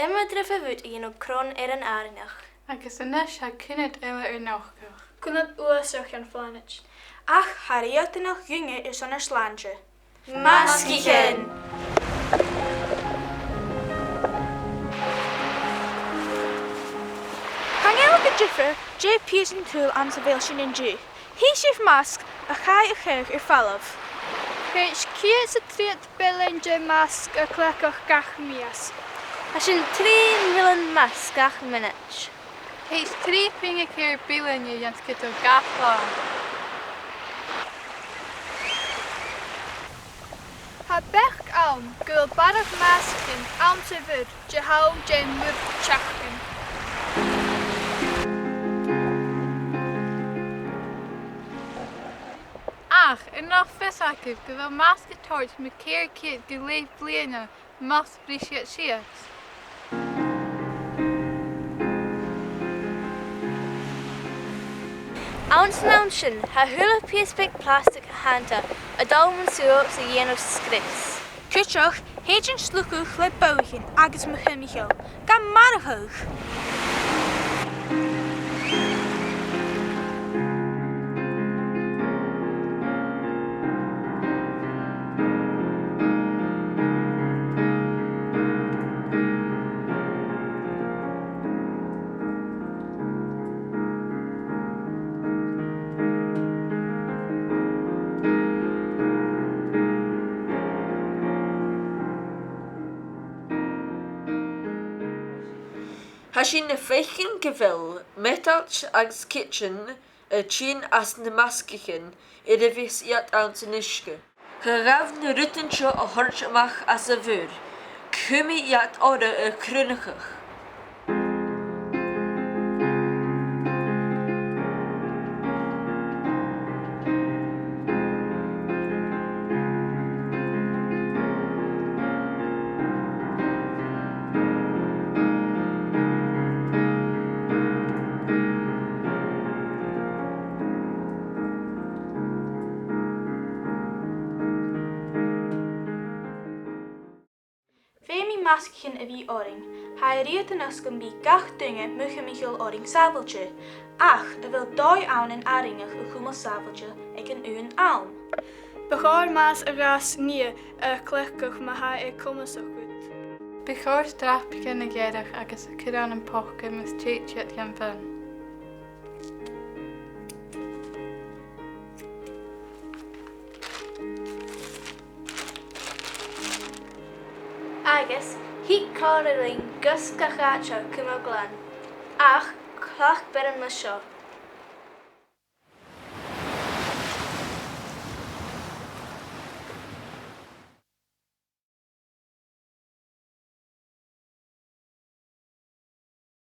immer driffe wyd un o cron an arinach. Agus ynes ha cynnydd eile nachgach. Cynnydd oesoch yn flanich. Ach, hariot yn o'ch gynge is on y slanje. Maskichen! Hangel the jiffer, J. Pearson tool am sa fel sin in G. He sif mask, a chai a chyrch falov. Geis cie sa triad belen J. mask a clecach gach mias. As in 3 million mask gach minutes. He's 3 pinge keer bilen je jans kito gafla. Ha bech alm, gul barach maskin, alm se vud, je hou J. mur tjachen. Ach, en nog visakif, gewil masketort me keer kit geleef bliene, mas brisiet siet. Ounce sin, ha hula piespig plastic hanta, a dalman suo sa yen of scripts. Kutjoch, heetjen slukuch le bouwchen, agus me gummicho. Ga marhoog. Hashin na feichen gevil, metals agus kitchen, a chin as na maskichen, vis iat aan zijn iske. Gerav na ruttensje a hortjemach as a vur. Kumi iat orde a krunigig. Maskichen a wie oring. Hij riet en asken bij gach dingen mugge Michiel oring sabeltje. Ach, wil doi aan en aringig een goemel sabeltje, ik een u een alm. Begaar maas a ras nie, a clecach ma ha e komme so goed. Begaar straf beginnen gedig, agus a kiran en poche mis tjeet jan van. Agus, hi carling gus gachacha cymoglan. Ach, clach ber yn mysio.